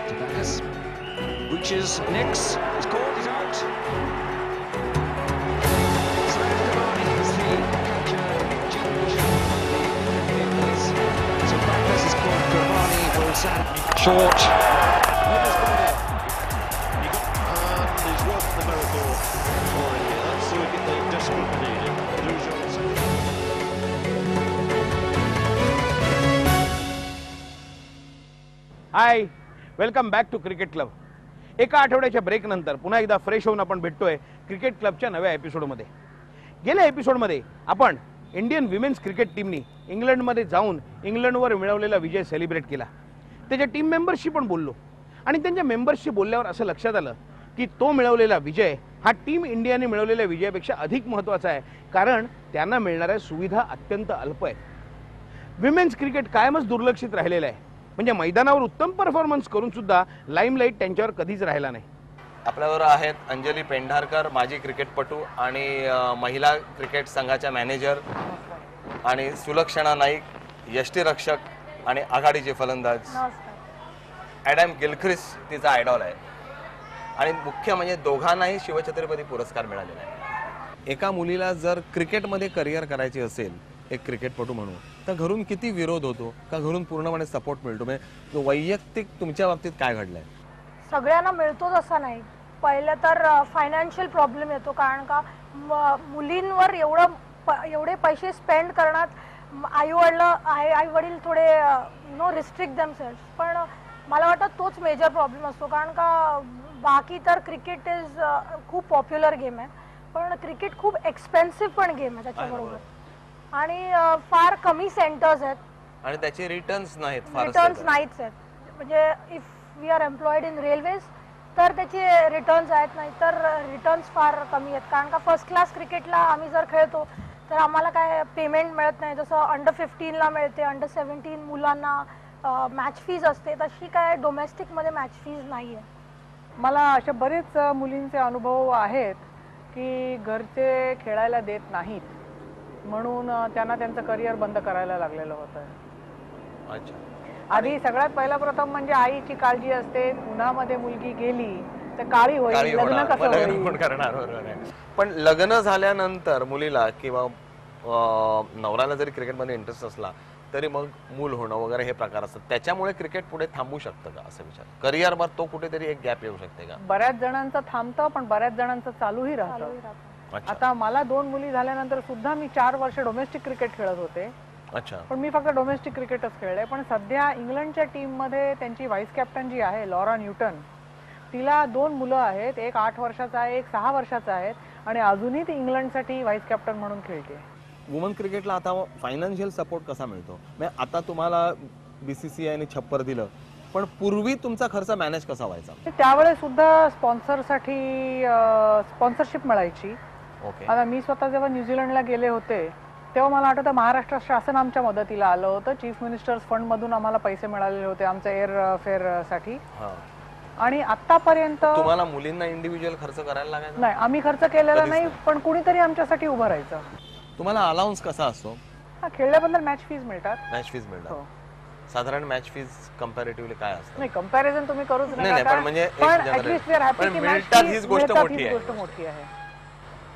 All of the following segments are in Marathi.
Tabakis reaches Nix. He's caught. He's out. Zverev Cavani is the catcher challenge. Tabakis has caught Cavani. Will Zan short. He's worked the miracle already. That's the wicket they desperately needed. Lose your hi, welcome back to cricket club. एका आठवड्याच्या ब्रेक नंतर पुन्हा एकदा फ्रेश होऊन आपण भेटतोय क्रिकेट क्लबच्या नव्या एपिसोडमध्ये. गेल्या एपिसोडमध्ये आपण इंडियन विमेन्स क्रिकेट टीमनी इंग्लंडमध्ये जाऊन इंग्लंडवर मिळवलेला विजय सेलिब्रेट केला. त्याच्या टीम मेंबर्सशी पण बोललो आणि त्यांच्या मेंबर्सशी बोलल्यावर असं लक्षात आलं की तो मिळवलेला विजय हा टीम इंडियाने मिळवलेल्या विजयापेक्षा अधिक महत्त्वाचा आहे, कारण त्यांना मिळणाऱ्या सुविधा अत्यंत अल्प आहेत. विमेन्स क्रिकेट कायमच दुर्लक्षित राहिलेलं आहे. म्हणजे मैदानावर उत्तम परफॉर्मन्स करून सुद्धा लाईमलाईट त्यांच्यावर कधीच राहिला नाही. आपल्याबरोबर आहेत अंजली पेंढारकर, माजी क्रिकेटपटू आणि महिला क्रिकेट संघाच्या मॅनेजर, आणि सुलक्षणा नाईक, यष्टीरक्षक आणि आघाडीचे फलंदाज. ॲडम गिलख्रिस्ट तिचा आयडॉल आहे आणि मुख्य म्हणजे दोघांनाही शिवछत्रपती पुरस्कार मिळालेला आहे. एका मुलीला जर क्रिकेटमध्ये करिअर करायची असेल एक क्रिकेटपटू म्हणून, तर घरून किती विरोध होतो का घरून पूर्णपणे सपोर्ट मिळतो? म्हणजे वैयक्तिक तुमच्या बाबतीत काय घडलंय? सगळ्यांना मिळतोच असं नाही. पहिलं तर फायनान्शियल प्रॉब्लेम येतो, कारण का मुलींवर एवढे पैसे स्पेंड करण्यात आई वडील थोडे रिस्ट्रिक्ट देमसेल्स. पण मला वाटतं तोच मेजर प्रॉब्लेम असतो, कारण का बाकी तर क्रिकेट इज खूप पॉप्युलर गेम आहे, पण क्रिकेट खूप एक्सपेन्सिव्ह पण गेम आहे त्याच्याबरोबर. आणि फार कमी सेंटर्स आहेत आणि त्याचे रिटर्न्स नाहीत. म्हणजे if we are employed in railways तर त्याचे रिटर्न्स आहेत, नाही तर रिटर्न्स फार कमी आहेत. कारण का फर्स्ट क्लास क्रिकेटला आम्ही जर खेळतो तर आम्हाला काय पेमेंट मिळत नाही. जसं अंडर 15ला मिळते, अंडर 17 मुलांना मॅच फीज असते, तशी काय डोमेस्टिकमध्ये मॅच फीज नाही आहे. मला अशा बरेच मुलींचे अनुभव आहेत की घरचे खेळायला देत नाहीत, म्हणून त्यांना त्यांचं करिअर बंद करायला लागलेलं होतं. आधी सगळ्यात पहिला प्रथम म्हणजे आईची काळजी असते, उन्हामध्ये मुलगी गेली तर काळी होईल, लग्न कसं करणार. पण लग्न झाल्यानंतर मुलीला किंवा नवऱ्याला जरी क्रिकेटमध्ये इंटरेस्ट असला तरी मग मूल होणं वगैरे हे प्रकार असतात. त्याच्यामुळे क्रिकेट पुढे थांबू शकतं का असं विचार? करिअरवर तो कुठेतरी एक गॅप येऊ शकते का? बऱ्याच जणांचं थांबतं, पण बऱ्याच जणांचं चालूही राहतं. आता मला 2 मुली झाल्यानंतर सुद्धा मी 4 वर्ष डोमेस्टिक क्रिकेट खेळत होते. पण मी फक्त डोमेस्टिक क्रिकेटच खेळले. पण सध्या इंग्लंडच्या टीम मध्ये त्यांची व्हाईस कॅप्टन जी आहे लॉरा न्यूटन, तिला 2 मुलं आहेत. एक 8 वर्षाचा आहे, एक 6 वर्षाचा आहे, आणि अजूनही ती इंग्लंडसाठी व्हाईस कॅप्टन म्हणून खेळते. वुमन क्रिकेटला आता फायनान्शियल सपोर्ट कसा मिळतो? म्हणजे आता तुम्हाला बीसीसीआयने छप्पर दिलं, पण पूर्वी तुमचा खर्च मॅनेज कसा व्हायचा? त्यावेळेस सुद्धा स्पॉन्सरसाठी स्पॉन्सरशिप मिळायची. आता मी स्वतः जेव्हा न्यूझीलंडला गेले होते तेव्हा मला आठवतं महाराष्ट्र शासन आमच्या मदतीला आलं होतं. चीफ मिनिस्टर्स फंड मधून आम्हाला पैसे मिळालेले होते आमच्या एअर फेअर साठी. आणि आतापर्यंत तुम्हाला मुलींना इंडिव्हिज्युअल खर्च करायला लागायचा नाही? आम्ही खर्च केलेला नाही, पण कुणीतरी आमच्यासाठी उभं राहायचं. तुम्हाला अलाउन्स कसा असतो? खेळल्याबद्दल मॅच फीज मिळतात. मॅच फीज मिळतात. साधारण मॅच फीज कंपॅरेटिव्हली काय असतं? नाही, कंपॅरिझन तुम्ही करूच नाही, पण म्हणजे हीच गोष्ट मोठी आहे.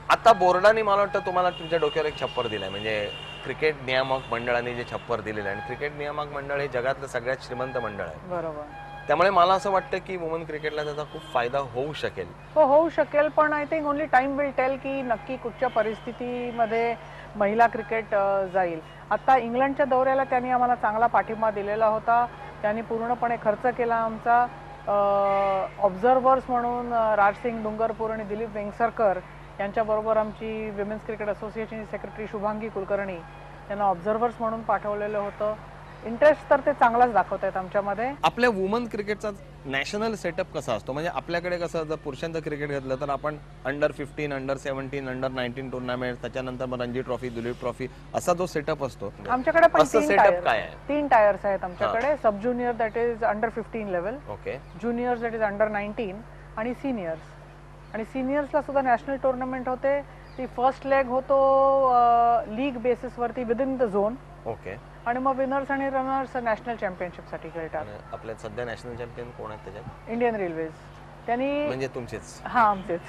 आता बोर्डाने मला वाटतं तुम्हाला तुमच्या डोक्यावर एक छप्पर दिलाय, म्हणजे क्रिकेट नियामक मंडळाने जे छप्पर दिलेलं आहे. आणि क्रिकेट नियामक मंडळ हे जगातलं सगळ्यात श्रीमंत मंडळ आहे. बरोबर. त्यामुळे मला असं वाटतं की वुमन क्रिकेटला त्याचा खूप फायदा होऊ शकेल. हो, होऊ शकेल, पण I think only time will tell की नक्की कुठच्या परिस्थितीमध्ये महिला क्रिकेट जाईल. आता इंग्लंडच्या दौऱ्याला त्यांनी आम्हाला चांगला पाठिंबा दिलेला होता. त्यांनी पूर्णपणे खर्च केला आमचा. ऑब्झर्वर्स म्हणून राजसिंग डुंगरपूर आणि दिलीप वेंगसरकर यांच्याबरोबर आमची विमेन्स क्रिकेट असोसिएशनची सेक्रेटरी शुभांगी कुलकर्णी यांना ऑब्झर्वर्स म्हणून पाठवलेलं होतं. इंटरेस्ट तर ते चांगलाच दाखवत आहेत आमच्यामध्ये. आपल्या वुमन क्रिकेटचा नॅशनल सेटअप कसा असतो? म्हणजे आपल्याकडे कसं जर पुरुषांचं क्रिकेट घेतलं तर आपण अंडर 15, अंडर 17, अंडर 19 टुर्नामेंट, त्याच्यानंतर मग रणजी ट्रॉफी, दुलीप ट्रॉफी असा जो सेटअप असतो आमच्याकडे. पण सेटअप काय आहे? 3 टायर्स आहेत आमच्याकडे. सब junior that is under 15 level, okay, juniors that is under 19, आणि सिनियर्स. आणि सिनियर्सला सुद्धा नॅशनल टुर्नामेंट होते. ती फर्स्ट लेग होतो लीग बेसिस वरती विदिन द झोन, ओके, आणि मग विनर्स आणि रनर्स नॅशनल चॅम्पियनशिप साठी खेळतात. आपल्या सध्या नॅशनल चॅम्पियन कोण आहेत त्याच्यात? Indian railways. त्यांनी म्हणजे तुमचेच? हा, आमचेच.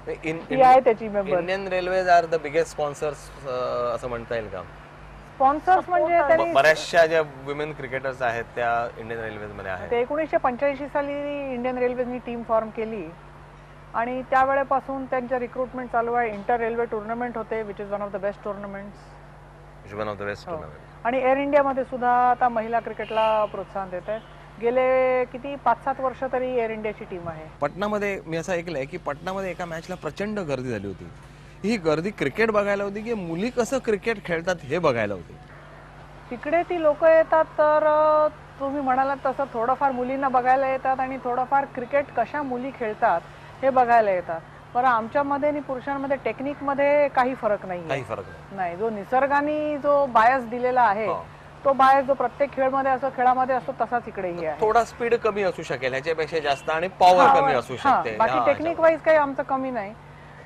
आहे त्याची member. Indian railways are the biggest sponsors असं म्हणता येईल का? स्पॉन्सर्स म्हणजे त्यांनी बऱ्याचशा ज्या वुमेन क्रिकेटर्स आहेत त्या इंडियन रेल्वेज मध्ये आहेत. 1985 साली इंडियन रेल्वेजनी टीम फॉर्म केली आणि त्यावेळेपासून त्यांच्या रिक्रुटमेंट चालू आहे. इंटर रेल्वे टुर्नामेंट होते, which is one of the best tournaments. आणि एअर इंडियामध्ये सुद्धा आता महिला क्रिकेटला प्रोत्साहन देत आहे. गेले किती 5-7 वर्ष तरी एअर इंडियाची टीम आहे. पटनामध्ये मी असं ऐकलंय की पटनामध्ये एका मॅचला प्रचंड गर्दी झाली होती. ही गर्दी क्रिकेट बघायला होती की मुली कसं क्रिकेट खेळतात हे बघायला होती? तिकडे ती लोक येतात तर तुम्ही म्हणालात तसं थोडंफार मुलींना बघायला येतात आणि थोडंफार क्रिकेट कशा मुली खेळतात हे बघायला येतात. बरं, आमच्यामध्ये आणि पुरुषांमध्ये टेक्निकमध्ये काही फरक नाही. नाही, जो निसर्गाने जो बायस दिलेला आहे तो बायस जो प्रत्येक खेळामध्ये असतो तसाच इकडेही आहे. थोडा स्पीड कमी असू शकेल ह्याच्यापेक्षा जास्त आणि पॉवर कमी असू शकते. बाकी टेक्निक वाईज काही आमचं कमी नाही.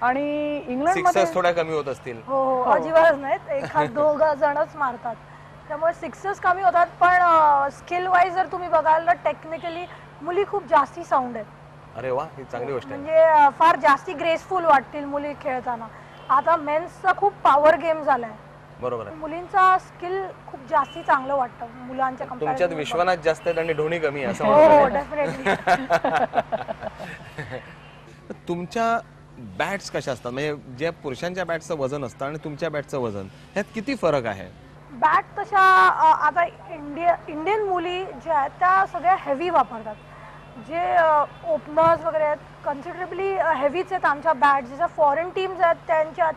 आणि इंग्लंडमध्ये थोड्या कमी होत असतील? हो, अजिबात नाहीत. एखाद दोघं जणच मारतात, त्यामुळे सिक्सेस कमी होतात. पण स्किल वाईज जर तुम्ही बघाल तर टेक्निकली मुली खूप जास्ती साऊंड आहेत. अरे वा, ही चांगली गोष्ट आहे. म्हणजे फार जास्ती ग्रेसफुल वाटतील मुली खेळताना. आता मेन्सचा खूप पॉवर गेम झालाय. बरोबर आहे. मुलींचा स्किल खूप जास्ती चांगलं वाटतं मुलांच्या कंपॅरिझन. तुमच्यात विश्वनाथ जास्त आहेत आणि धोनी कमी आहे असं हो, डेफिनेटली. तुमच्या बॅट्स कशा असतात? म्हणजे ज्या पुरुषांच्या बॅटचं वजन असतं आणि तुमच्या बॅटचं वजन ह्यात किती फरक आहे? बॅट तशा आता इंडियन मुली ज्या आहेत त्या सगळ्या हेवी वापरतात. जे ओपनर्स वगैरे आहेत कन्सिडरेबली हेवीच आहेत आमच्या बॅट्स. ज्या फॉरेन टीम्स आहेत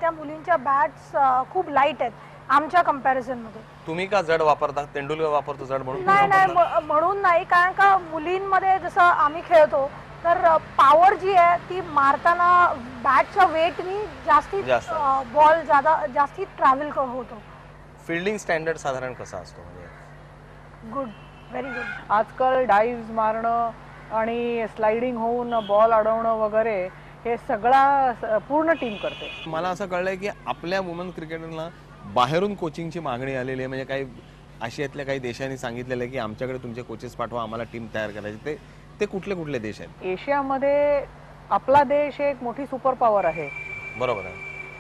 त्या मुलींच्या बॅट्स खूप लाईट आहेत आमच्या कंपॅरिझन मध्ये. तुम्ही का जड वापरता? तेंडुलकर वापरतो जड म्हणून? नाही, म्हणून नाही. कारण का मुलींमध्ये जसं आम्ही खेळतो तर पॉवर जी आहे ती मारताना बॅटच्या वेटनी बॉल जास्ती ट्रॅव्हल होतो. फिल्डिंग स्टँडर्ड साधारण कसा असतो? Good, very good. आजकाल डाईव्ह मारणं आणि स्लाइडिंग होऊन बॉल अडवणं वगैरे हे सगळा पूर्ण टीम करते. मला असं कळलंय की आपल्या वुमन क्रिकेटरला बाहेरून कोचिंगची मागणी आलेली आहे. म्हणजे काही आशियातल्या काही देशांनी सांगितलेलं आहे की आमच्याकडे तुमचे कोचेस पाठवा, आम्हाला टीम तयार करायची. ते कुठले देश आहेत? एशियामध्ये आपला देश एक मोठी सुपर पॉवर आहे. बरोबर आहे.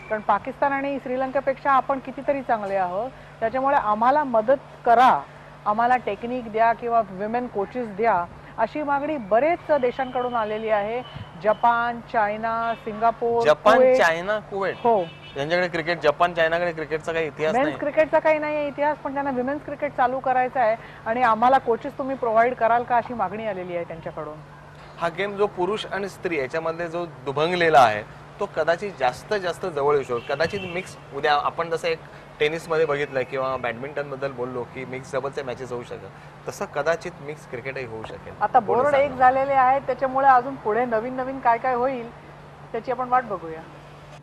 कारण पाकिस्तान आणि श्रीलंकेपेक्षा आपण कितीतरी चांगले आहोत. त्याच्यामुळे आम्हाला मदत करा, आम्हाला टेक्निक द्या किंवा विमेन कोचेस द्या अशी मागणी बरेच देशांकडून आलेली आहे. Japan, China, Singapore, Japan, China, Kuwait. हो, त्यांच्याकडे क्रिकेट. जपान, चायनाकडे क्रिकेटचा काही इतिहास नाही. मेन्स क्रिकेटचा काही नाही इतिहास, पण त्यांना विमेन्स क्रिकेट चालू करायचं आहे आणि आम्हाला कोचेस तुम्ही प्रोव्हाइड कराल का अशी मागणी आलेली आहे त्यांच्याकडून. हा गेम जो पुरुष आणि स्त्री याच्यामध्ये जो दुभंगलेला आहे तो कदाचित जास्त जवळ येऊ शकतो. कदाचित मिक्स उद्या आपण जसं एक टेनिसमध्ये बघितलं किंवा बॅडमिंटन बद्दल बोललो की मिक्स डबलचे मॅचेस होऊ शकतात, तसं कदाचित मिक्स क्रिकेटही होऊ शकेल. आता बोर्ड एक झालेले आहेत, त्याच्यामुळे अजून पुढे नवीन काय होईल त्याची आपण वाट बघूया.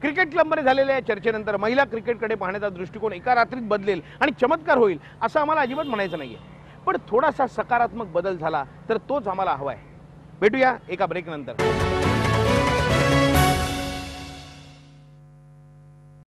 क्रिकेट क्लबमध्ये झालेल्या चर्चेनंतर महिला क्रिकेटकडे पाहण्याचा दृष्टिकोन एका रात्रीत बदलेल आणि चमत्कार होईल असं आम्हाला अजिबात म्हणायचं नाहीये. पण थोडासा सकारात्मक बदल झाला तर तोच आम्हाला हवाय. भेटूया एका ब्रेक नंतर.